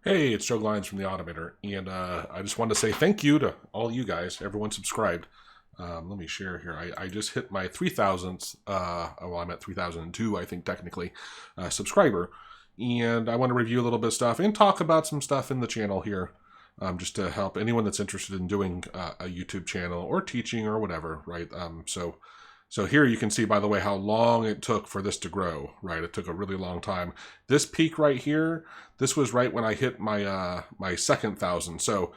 Hey, it's Joe Glines from the Automator, and I just wanted to say thank you to all you guys, everyone subscribed. Let me share here. I just hit my 3,000th, well, I'm at 3,002, I think, technically, subscriber, and I want to review a little bit of stuff and talk about some stuff in the channel here, just to help anyone that's interested in doing a YouTube channel or teaching or whatever, right? So here you can see, by the way, how long it took for this to grow, right? It took a really long time. This peak right here, this was right when I hit my second 1,000. So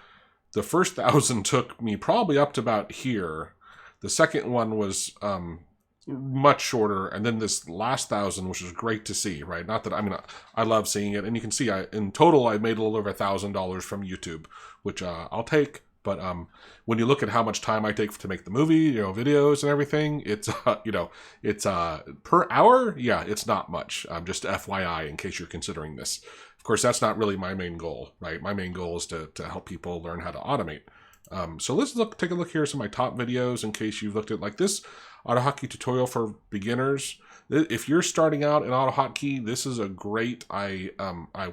the first 1,000 took me probably up to about here. The second one was much shorter, and then this last 1,000, which is great to see, right? Not that, I mean, I love seeing it, and you can see in total I made a little over $1,000 from YouTube, which I'll take. But when you look at how much time I take to make the movie, videos and everything, it's it's per hour. Yeah, it's not much. Just FYI, in case you're considering this. Of course, that's not really my main goal, right? My main goal is to help people learn how to automate. So let's take a look here at some of my top videos in case you've looked at like this AutoHotkey tutorial for beginners. If you're starting out in AutoHotkey, this is a great. I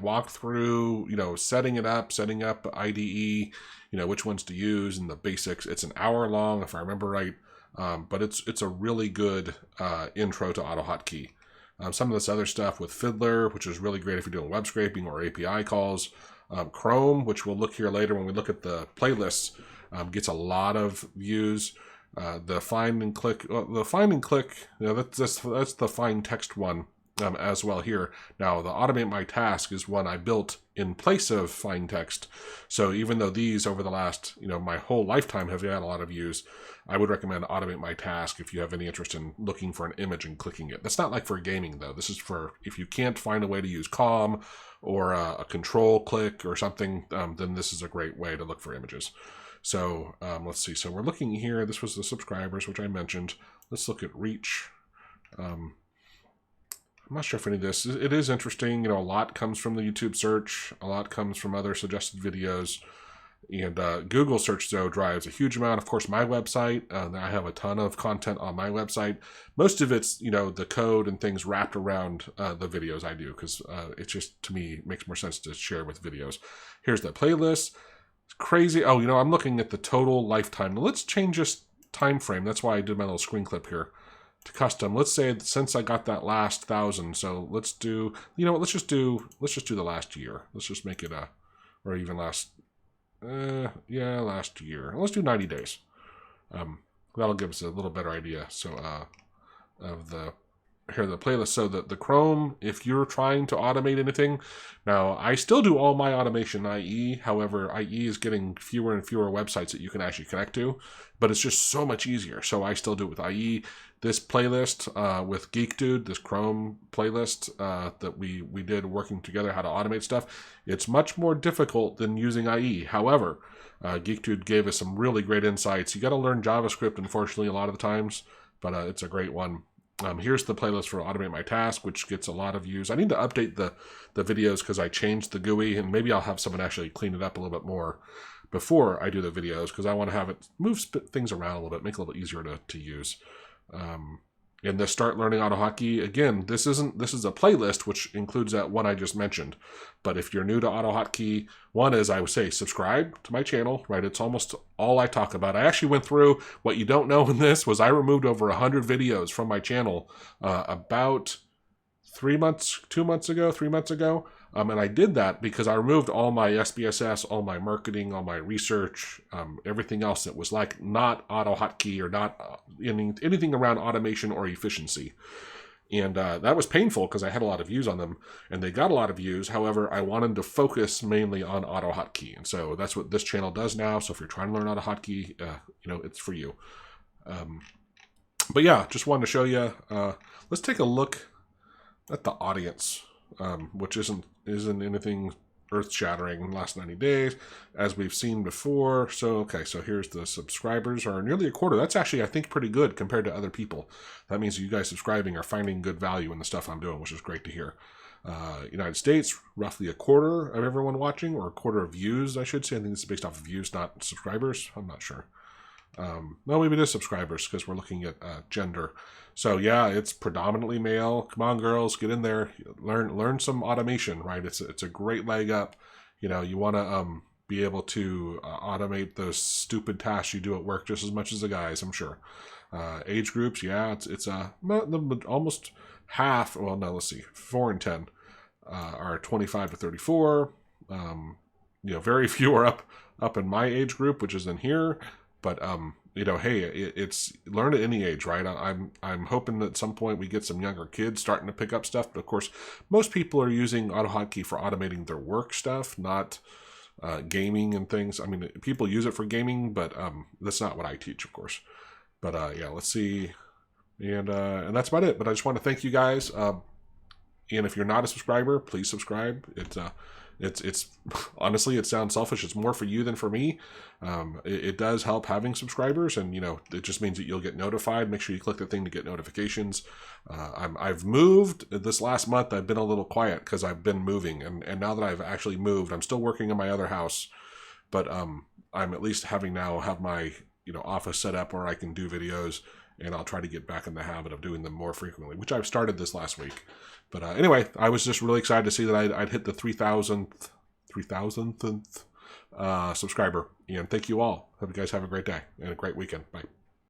walk through setting up IDE, which ones to use and the basics. It's an hour long if I remember right, but it's a really good intro to AutoHotkey. Some of this other stuff with Fiddler, which is really great if you're doing web scraping or API calls. Chrome, which we'll look here later when we look at the playlists, gets a lot of views. The find and click, that's the find text one as well here. Now, the automate my task is one I built in place of find text. So even though these over the last, my whole lifetime have had a lot of views, I would recommend automate my task if you have any interest in looking for an image and clicking it. That's not like for gaming though. This is for if you can't find a way to use COM or a control click or something, then this is a great way to look for images. So let's see. So we're looking here. This was the subscribers, which I mentioned. Let's look at reach. I'm not sure if any of this, it is interesting. A lot comes from the YouTube search. A lot comes from other suggested videos. And Google search, though, drives a huge amount. Of course, my website, I have a ton of content on my website. Most of it's, the code and things wrapped around the videos I do, because it just, to me, makes more sense to share with videos. Here's the playlist. It's crazy. Oh, I'm looking at the total lifetime. Let's change this time frame. That's why I did my little screen clip here to custom. Let's say since I got that last 1,000, so let's do, let's just do the last year. Let's just make it or even last, last year. Let's do 90 days. That'll give us a little better idea. So of the playlist. So the Chrome, if you're trying to automate anything, now I still do all my automation in IE. However, IE is getting fewer and fewer websites that you can actually connect to, but it's just so much easier. So I still do it with IE. This playlist with Geek Dude, this Chrome playlist that we did working together how to automate stuff, it's much more difficult than using IE. However, Geek Dude gave us some really great insights. You got to learn JavaScript, unfortunately, a lot of the times, but it's a great one. Here's the playlist for Automate My Task, which gets a lot of views. I need to update the videos because I changed the GUI, and maybe I'll have someone actually clean it up a little bit more before I do the videos, because I want to have it move things around a little bit, make it a little bit easier to use. And the Start Learning AutoHotkey, again, this is a playlist which includes that one I just mentioned. But if you're new to AutoHotkey, one is, I would say, subscribe to my channel, right? It's almost all I talk about. I actually went through, what you don't know in this was I removed over 100 videos from my channel about 3 months ago. And I did that because I removed all my SPSS, all my marketing, all my research, everything else that was like not AutoHotkey or not anything around automation or efficiency. And that was painful because I had a lot of views on them, and they got a lot of views. However, I wanted to focus mainly on AutoHotkey, and so that's what this channel does now. So if you're trying to learn AutoHotkey, it's for you. But yeah, just wanted to show you. Let's take a look at the audience, which isn't anything earth-shattering in the last 90 days, as we've seen before. So, okay, so here's the subscribers are nearly a quarter. That's actually, I think, pretty good compared to other people. That means you guys subscribing are finding good value in the stuff I'm doing, which is great to hear. United States, roughly a quarter of everyone watching, or a quarter of views, I should say. I think this is based off of views, not subscribers. I'm not sure. No, maybe it is subscribers because we're looking at gender. So yeah, it's predominantly male. Come on, girls, get in there, learn some automation, right? It's a great leg up. You want to be able to automate those stupid tasks you do at work just as much as the guys, I'm sure. Age groups, yeah, it's almost half. Well, no, let's see, 4 and 10 are 25 to 34. Very few are up in my age group, which is in here. But hey, it's learn at any age, right? I'm hoping that at some point we get some younger kids starting to pick up stuff. But of course, most people are using AutoHotkey for automating their work stuff, not gaming and things. I mean, people use it for gaming, but that's not what I teach, of course. But yeah, let's see, and that's about it. But I just want to thank you guys. And if you're not a subscriber, please subscribe. It's honestly, it sounds selfish. It's more for you than for me. It does help having subscribers, and it just means that you'll get notified. Make sure you click the thing to get notifications. I've moved this last month. I've been a little quiet because I've been moving, and now that I've actually moved, I'm still working in my other house, but I'm at least have my office set up where I can do videos, and I'll try to get back in the habit of doing them more frequently, which I've started this last week. But anyway, I was just really excited to see that I'd hit the 3,000th subscriber. And thank you all. Hope you guys have a great day and a great weekend. Bye.